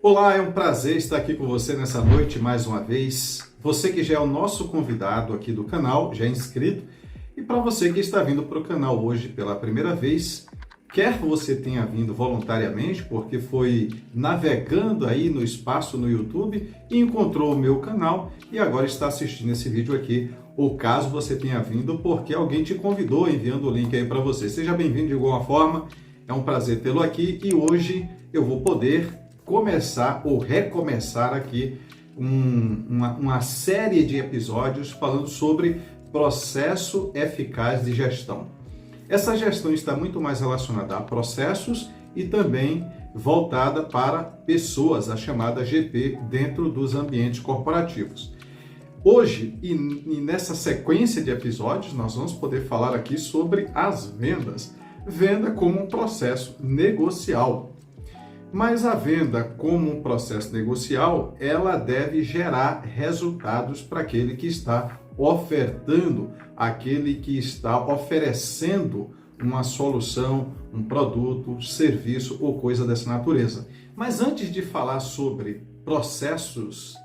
Olá, é um prazer estar aqui com você nessa noite mais uma vez. Você que já é o nosso convidado aqui do canal, já é inscrito, e para você que está vindo para o canal hoje pela primeira vez, quer você tenha vindo voluntariamente, porque foi navegando aí no espaço no YouTube e encontrou o meu canal e agora está assistindo esse vídeo aqui, ou caso você tenha vindo porque alguém te convidou enviando o link aí para você. Seja bem-vindo de alguma forma, é um prazer tê-lo aqui e hoje eu vou poder começar ou recomeçar aqui uma série de episódios falando sobre processo eficaz de gestão. Essa gestão está muito mais relacionada a processos e também voltada para pessoas, a chamada GP, dentro dos ambientes corporativos. Hoje, e nessa sequência de episódios, nós vamos poder falar aqui sobre as vendas. Venda como um processo negocial. Mas a venda como um processo negocial, ela deve gerar resultados para aquele que está ofertando, aquele que está oferecendo uma solução, um produto, serviço ou coisa dessa natureza. Mas antes de falar sobre processos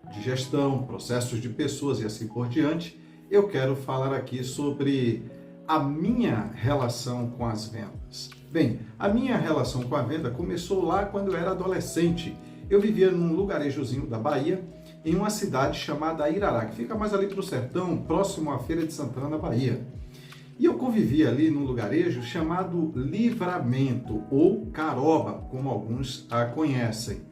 de gestão, processos de pessoas e assim por diante, eu quero falar aqui sobre a minha relação com as vendas. Bem, a minha relação com a venda começou lá quando eu era adolescente. Eu vivia num lugarejozinho da Bahia, em uma cidade chamada Irará, que fica mais ali para o sertão, próximo à Feira de Santana, na Bahia. E eu convivia ali num lugarejo chamado Livramento, ou Caroba, como alguns a conhecem.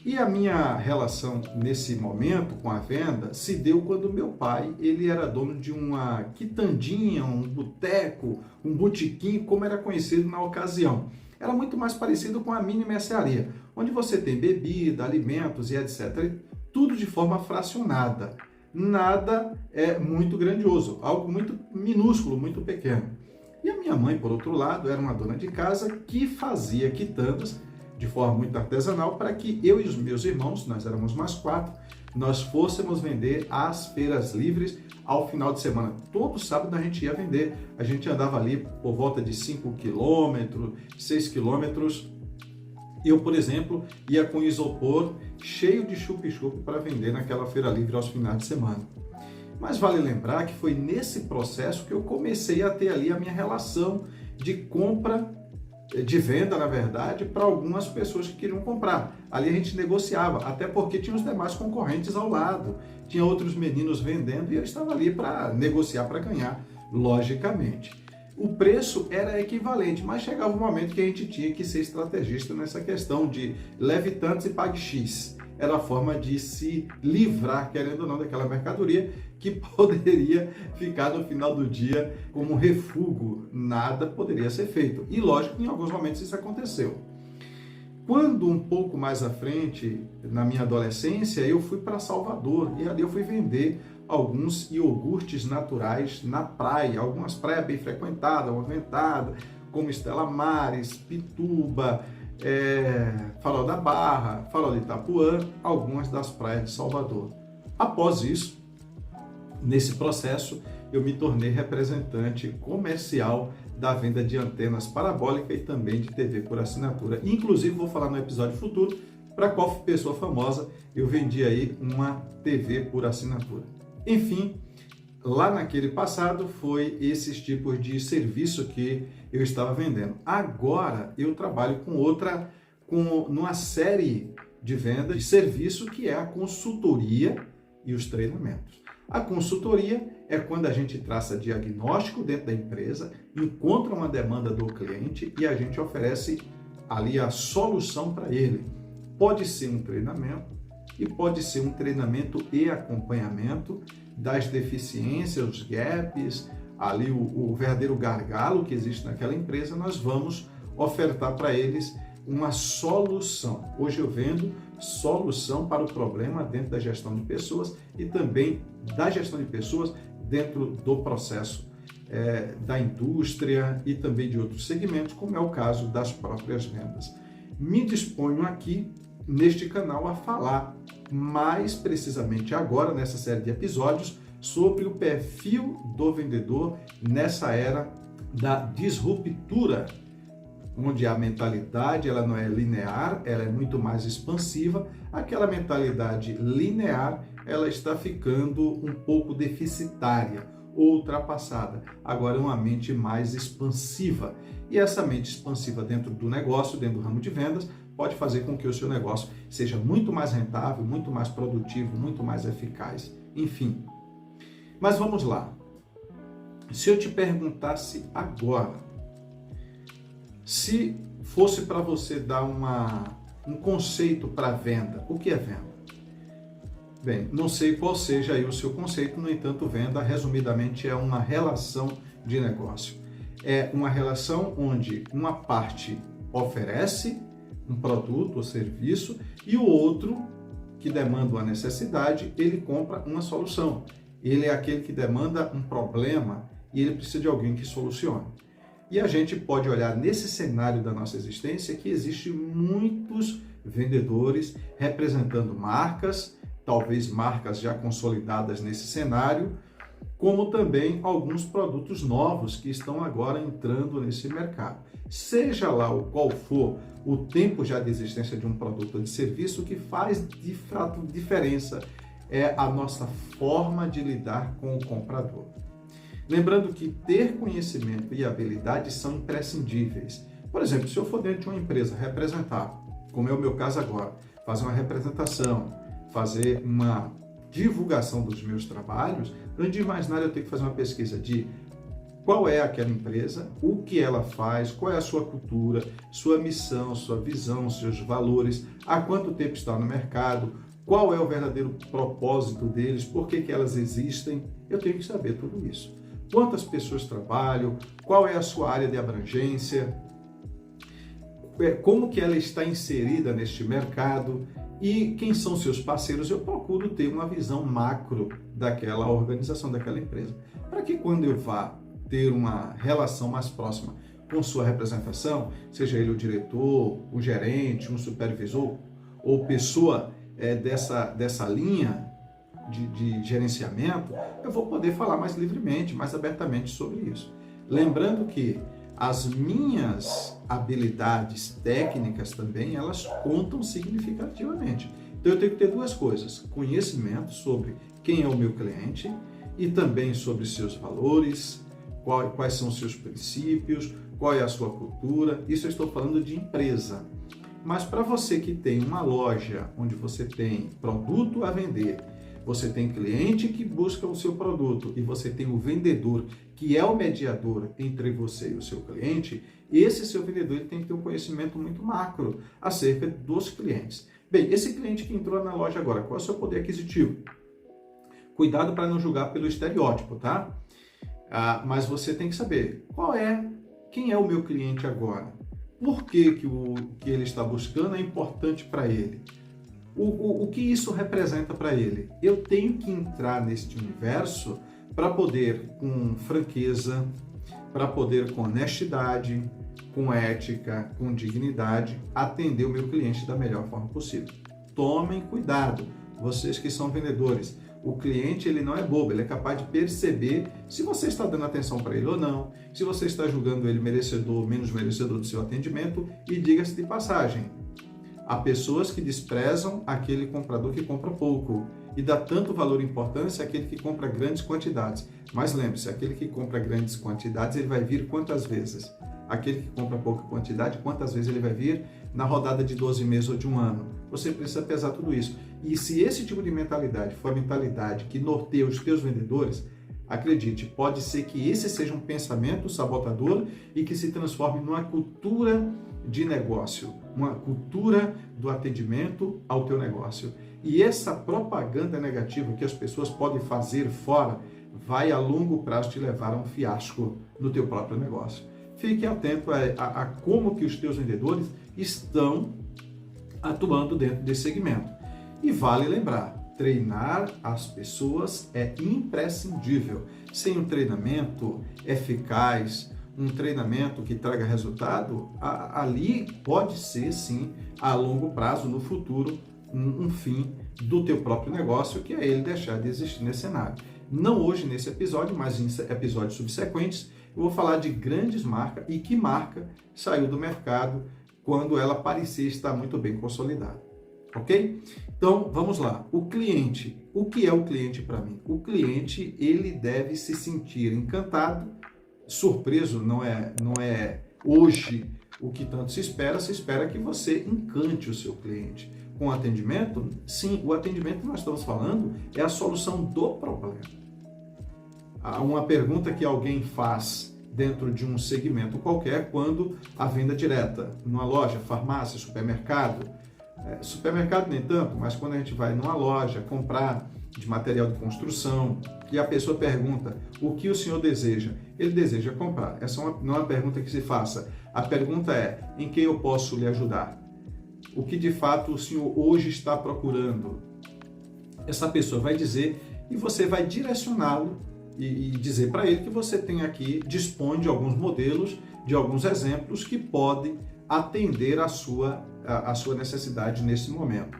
E a minha relação nesse momento com a venda se deu quando meu pai, ele era dono de uma quitandinha, um boteco, um botequim, como era conhecido na ocasião. Era muito mais parecido com a mini mercearia, onde você tem bebida, alimentos e etc. Tudo de forma fracionada. Nada é muito grandioso, algo muito minúsculo, muito pequeno. E a minha mãe, por outro lado, era uma dona de casa que fazia quitandas de forma muito artesanal para que eu e os meus irmãos, nós éramos mais 4, nós fôssemos vender às feiras livres ao final de semana. Todo sábado a gente ia vender. A gente andava ali por volta de 5 quilômetros, 6 quilômetros. Eu, por exemplo, ia com isopor cheio de chup-chup para vender naquela feira livre aos finais de semana. Mas vale lembrar que foi nesse processo que eu comecei a ter ali a minha relação de compra, de venda, na verdade, para algumas pessoas que queriam comprar. Ali a gente negociava, até porque tinha os demais concorrentes ao lado. Tinha outros meninos vendendo e eu estava ali para negociar, para ganhar, logicamente. O preço era equivalente, mas chegava um momento que a gente tinha que ser estrategista nessa questão de leve tantos e pague X. Era a forma de se livrar, querendo ou não, daquela mercadoria que poderia ficar no final do dia como refúgio. Nada poderia ser feito. E lógico que em alguns momentos isso aconteceu. Quando um pouco mais à frente, na minha adolescência, eu fui para Salvador e ali eu fui vender alguns iogurtes naturais na praia, algumas praias bem frequentadas, movimentada, como Estela Maris, Pituba, Farol da Barra, Farol de Itapuã, algumas das praias de Salvador. Após isso, nesse processo, eu me tornei representante comercial da venda de antenas parabólicas e também de TV por assinatura. Inclusive, vou falar no episódio futuro para qual pessoa famosa eu vendi aí uma TV por assinatura. Enfim, lá naquele passado foi esses tipos de serviço que eu estava vendendo. Agora eu trabalho numa série de vendas de serviço que é a consultoria e os treinamentos. A consultoria é quando a gente traça diagnóstico dentro da empresa, encontra uma demanda do cliente e a gente oferece ali a solução para ele. Pode ser um treinamento e pode ser um treinamento e acompanhamento das deficiências, os gaps, ali o verdadeiro gargalo que existe naquela empresa, nós vamos ofertar para eles uma solução. Hoje eu vendo solução para o problema dentro da gestão de pessoas e também da gestão de pessoas dentro do processo da indústria e também de outros segmentos, como é o caso das próprias vendas. Me disponho aqui neste canal a falar mais precisamente agora, nessa série de episódios, sobre o perfil do vendedor nessa era da disruptura onde a mentalidade ela não é linear, ela é muito mais expansiva. Aquela mentalidade linear, ela está ficando um pouco deficitária, ultrapassada. Agora é uma mente mais expansiva. E essa mente expansiva dentro do negócio, dentro do ramo de vendas, pode fazer com que o seu negócio seja muito mais rentável, muito mais produtivo, muito mais eficaz. Enfim. Mas vamos lá. Se eu te perguntasse agora, se fosse para você dar um conceito para venda, o que é venda? Bem, não sei qual seja aí o seu conceito, no entanto, venda, resumidamente, é uma relação de negócio. É uma relação onde uma parte oferece um produto ou serviço e o outro, que demanda uma necessidade, ele compra uma solução. Ele é aquele que demanda um problema e ele precisa de alguém que solucione. E a gente pode olhar nesse cenário da nossa existência que existem muitos vendedores representando marcas, talvez marcas já consolidadas nesse cenário, como também alguns produtos novos que estão agora entrando nesse mercado. Seja lá o qual for o tempo já de existência de um produto ou de serviço, o que faz de fato diferença é a nossa forma de lidar com o comprador. Lembrando que ter conhecimento e habilidade são imprescindíveis. Por exemplo, se eu for dentro de uma empresa representar, como é o meu caso agora, fazer uma representação, fazer uma divulgação dos meus trabalhos, antes de mais nada eu tenho que fazer uma pesquisa de qual é aquela empresa, o que ela faz, qual é a sua cultura, sua missão, sua visão, seus valores, há quanto tempo está no mercado, qual é o verdadeiro propósito deles, por que elas existem, eu tenho que saber tudo isso. Quantas pessoas trabalham, qual é a sua área de abrangência, como que ela está inserida neste mercado e quem são seus parceiros. Eu procuro ter uma visão macro daquela organização, daquela empresa, para que quando eu vá ter uma relação mais próxima com sua representação, seja ele o diretor, o gerente, um supervisor ou pessoa dessa linha de gerenciamento, eu vou poder falar mais livremente, mais abertamente sobre isso. Lembrando que as minhas habilidades técnicas também, elas contam significativamente. Então eu tenho que ter duas coisas: conhecimento sobre quem é o meu cliente e também sobre seus valores, quais são os seus princípios, qual é a sua cultura. Isso eu estou falando de empresa. Mas para você que tem uma loja onde você tem produto a vender, você tem cliente que busca o seu produto e você tem o vendedor, que é o mediador entre você e o seu cliente, esse seu vendedor ele tem que ter um conhecimento muito macro acerca dos clientes. Bem, esse cliente que entrou na loja agora, qual é o seu poder aquisitivo? Cuidado para não julgar pelo estereótipo, tá? Mas você tem que saber quem é o meu cliente agora? Por que o que ele está buscando é importante para ele? O que isso representa para ele? Eu tenho que entrar neste universo para poder, com franqueza, para poder, com honestidade, com ética, com dignidade, atender o meu cliente da melhor forma possível. Tomem cuidado, vocês que são vendedores. O cliente ele não é bobo, ele é capaz de perceber se você está dando atenção para ele ou não, se você está julgando ele merecedor ou menos merecedor do seu atendimento. E diga-se de passagem, há pessoas que desprezam aquele comprador que compra pouco e dá tanto valor e importância àquele que compra grandes quantidades. Mas lembre-se, aquele que compra grandes quantidades, ele vai vir quantas vezes? Aquele que compra pouca quantidade, quantas vezes ele vai vir na rodada de 12 meses ou de um ano? Você precisa pesar tudo isso. E se esse tipo de mentalidade for a mentalidade que norteia os teus vendedores, acredite, pode ser que esse seja um pensamento sabotador e que se transforme numa cultura de negócio, uma cultura do atendimento ao teu negócio. E essa propaganda negativa que as pessoas podem fazer fora vai a longo prazo te levar a um fiasco no teu próprio negócio. Fique atento a como que os teus vendedores estão atuando dentro desse segmento. E vale lembrar, treinar as pessoas é imprescindível. Sem um treinamento eficaz, um treinamento que traga resultado, ali pode ser sim, a longo prazo, no futuro, um fim do teu próprio negócio, que é ele deixar de existir nesse cenário. Não hoje nesse episódio, mas em episódios subsequentes, eu vou falar de grandes marcas e que marca saiu do mercado quando ela parecia estar muito bem consolidada. Ok? Então, vamos lá. O cliente. O que é o cliente para mim? O cliente, ele deve se sentir encantado, surpreso, não é hoje o que tanto se espera que você encante o seu cliente. Com atendimento, sim, o atendimento que nós estamos falando é a solução do problema. Há uma pergunta que alguém faz dentro de um segmento qualquer quando a venda direta, numa loja, farmácia, supermercado, supermercado nem tanto, mas quando a gente vai numa loja comprar de material de construção e a pessoa pergunta o que o senhor deseja, ele deseja comprar. Essa não é uma pergunta que se faça. A pergunta é: em quem eu posso lhe ajudar? O que de fato o senhor hoje está procurando? Essa pessoa vai dizer e você vai direcioná-lo e dizer para ele que você tem aqui, dispõe de alguns modelos, de alguns exemplos que podem atender a sua necessidade nesse momento.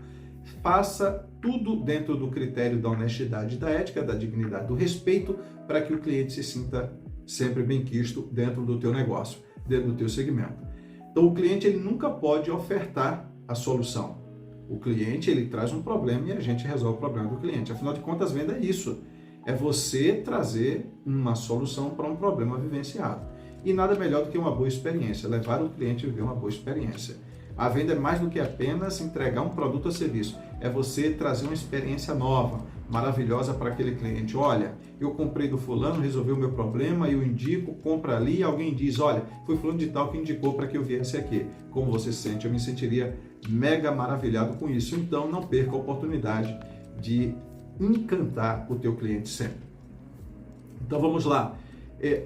Faça tudo dentro do critério da honestidade, da ética, da dignidade, do respeito, para que o cliente se sinta sempre bem-quisto dentro do teu negócio, dentro do teu segmento. Então, o cliente ele nunca pode ofertar a solução. O cliente ele traz um problema e a gente resolve o problema do cliente. Afinal de contas, venda é isso. É você trazer uma solução para um problema vivenciado. E nada melhor do que uma boa experiência, levar o cliente a viver uma boa experiência. A venda é mais do que apenas entregar um produto ou serviço. É você trazer uma experiência nova, maravilhosa para aquele cliente. Olha, eu comprei do fulano, resolveu o meu problema, eu indico, compra ali e alguém diz, olha, foi fulano de tal que indicou para que eu viesse aqui. Como você se sente? Eu me sentiria mega maravilhado com isso. Então, não perca a oportunidade de encantar o teu cliente sempre. Então, vamos lá.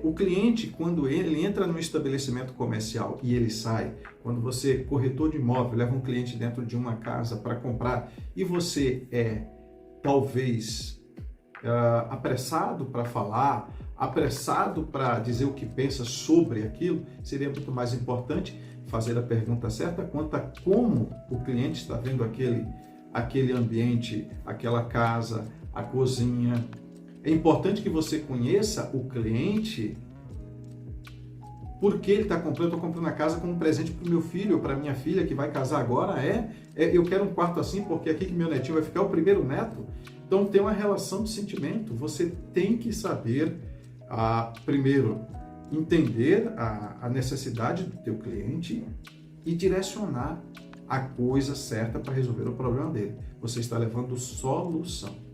O cliente, quando ele entra no estabelecimento comercial e ele sai, quando você, corretor de imóvel, leva um cliente dentro de uma casa para comprar e você talvez, apressado para falar, apressado para dizer o que pensa sobre aquilo, seria muito mais importante fazer a pergunta certa quanto a como o cliente está vendo aquele ambiente, aquela casa, a cozinha. É importante que você conheça o cliente, porque ele está comprando. Eu estou comprando a casa como um presente para o meu filho ou para a minha filha que vai casar agora. Eu quero um quarto assim porque aqui que meu netinho vai ficar o primeiro neto. Então tem uma relação de sentimento. Você tem que saber, primeiro, entender a necessidade do teu cliente e direcionar a coisa certa para resolver o problema dele. Você está levando solução.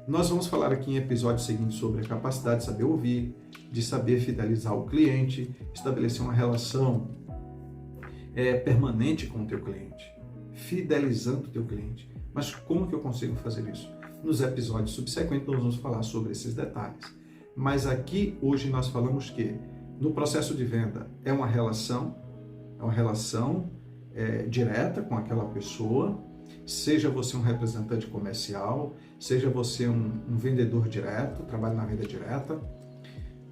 Nós vamos falar aqui em episódios seguintes sobre a capacidade de saber ouvir, de saber fidelizar o cliente, estabelecer uma relação permanente com o teu cliente, fidelizando o teu cliente. Mas como que eu consigo fazer isso? Nos episódios subsequentes nós vamos falar sobre esses detalhes. Mas aqui hoje nós falamos que no processo de venda é uma relação direta com aquela pessoa. Seja você um representante comercial, seja você um vendedor direto, trabalha na venda direta,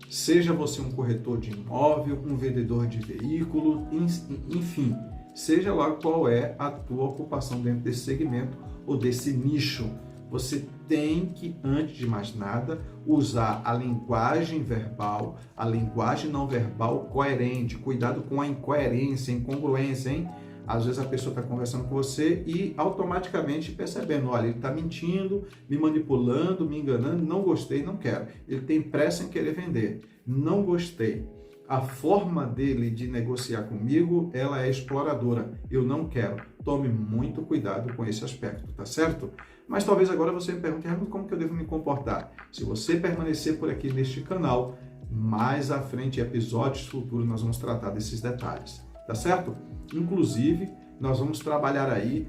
seja você um corretor de imóvel, um vendedor de veículo, enfim, seja lá qual é a tua ocupação dentro desse segmento ou desse nicho, você tem que, antes de mais nada, usar a linguagem verbal, a linguagem não verbal coerente. Cuidado com a incoerência, incongruência, hein? Às vezes a pessoa está conversando com você e automaticamente percebendo, olha, ele está mentindo, me manipulando, me enganando, não gostei, não quero. Ele tem pressa em querer vender, não gostei. A forma dele de negociar comigo, ela é exploradora, eu não quero. Tome muito cuidado com esse aspecto, tá certo? Mas talvez agora você me pergunte, como que eu devo me comportar? Se você permanecer por aqui neste canal, mais à frente, em episódios futuros, nós vamos tratar desses detalhes, tá certo? Inclusive, nós vamos trabalhar aí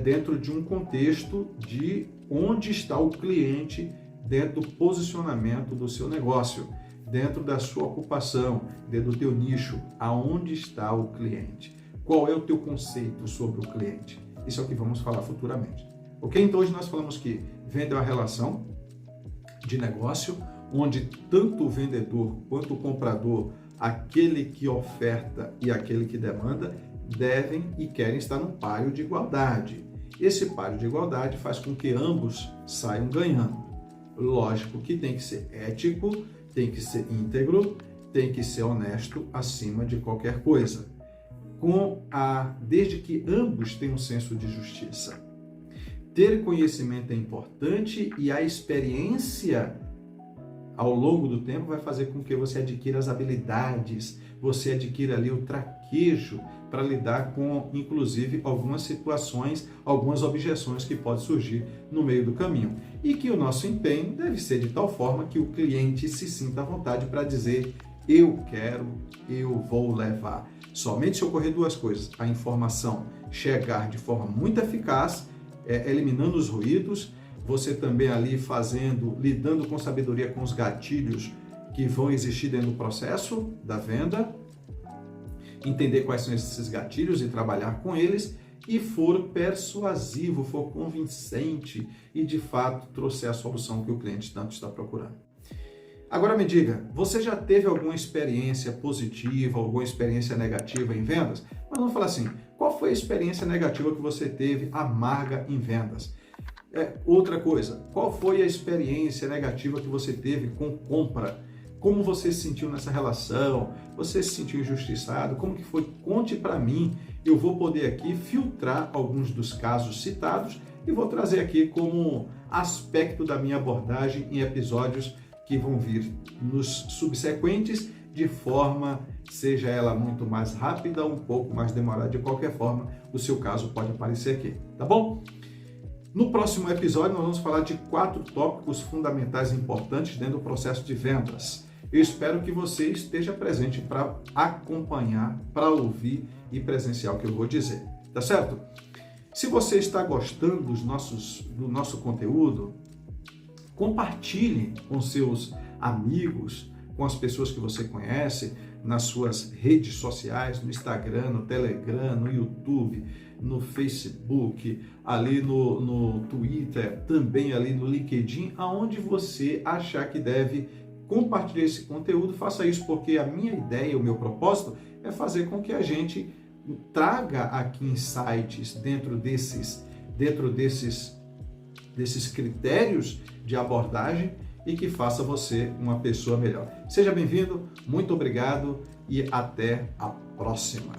dentro de um contexto de onde está o cliente dentro do posicionamento do seu negócio, dentro da sua ocupação, dentro do teu nicho, aonde está o cliente? Qual é o teu conceito sobre o cliente? Isso é o que vamos falar futuramente. Ok? Então hoje nós falamos que venda é uma relação de negócio, onde tanto o vendedor quanto o comprador, aquele que oferta e aquele que demanda, devem e querem estar num páreo de igualdade. Esse páreo de igualdade faz com que ambos saiam ganhando. Lógico que tem que ser ético, tem que ser íntegro, tem que ser honesto acima de qualquer coisa. Desde que ambos tenham um senso de justiça. Ter conhecimento é importante e a experiência ao longo do tempo vai fazer com que você adquira as habilidades, você adquira ali o traquejo para lidar com, inclusive, algumas situações, algumas objeções que podem surgir no meio do caminho. E que o nosso empenho deve ser de tal forma que o cliente se sinta à vontade para dizer: eu quero, eu vou levar. Somente se ocorrer duas coisas: a informação chegar de forma muito eficaz, eliminando os ruídos, você também ali lidando com sabedoria com os gatilhos que vão existir dentro do processo da venda, entender quais são esses gatilhos e trabalhar com eles, e for persuasivo, for convincente e de fato trouxer a solução que o cliente tanto está procurando. Agora me diga, você já teve alguma experiência positiva, alguma experiência negativa em vendas? Mas vamos falar assim, qual foi a experiência negativa que você teve amarga em vendas? Outra coisa, qual foi a experiência negativa que você teve com compra? Como você se sentiu nessa relação? Você se sentiu injustiçado? Como que foi? Conte para mim. Eu vou poder aqui filtrar alguns dos casos citados e vou trazer aqui como aspecto da minha abordagem em episódios que vão vir nos subsequentes, de forma, seja ela muito mais rápida, um pouco mais demorada, de qualquer forma, o seu caso pode aparecer aqui, tá bom? No próximo episódio, nós vamos falar de 4 tópicos fundamentais importantes dentro do processo de vendas. Eu espero que você esteja presente para acompanhar, para ouvir e presenciar o que eu vou dizer, tá certo? Se você está gostando do nosso conteúdo, compartilhe com seus amigos, com as pessoas que você conhece, nas suas redes sociais, no Instagram, no Telegram, no YouTube, no Facebook, ali no Twitter, também ali no LinkedIn, aonde você achar que deve compartilhar esse conteúdo. Faça isso, porque a minha ideia, o meu propósito é fazer com que a gente traga aqui insights dentro desses critérios de abordagem e que faça você uma pessoa melhor. Seja bem-vindo, muito obrigado e até a próxima.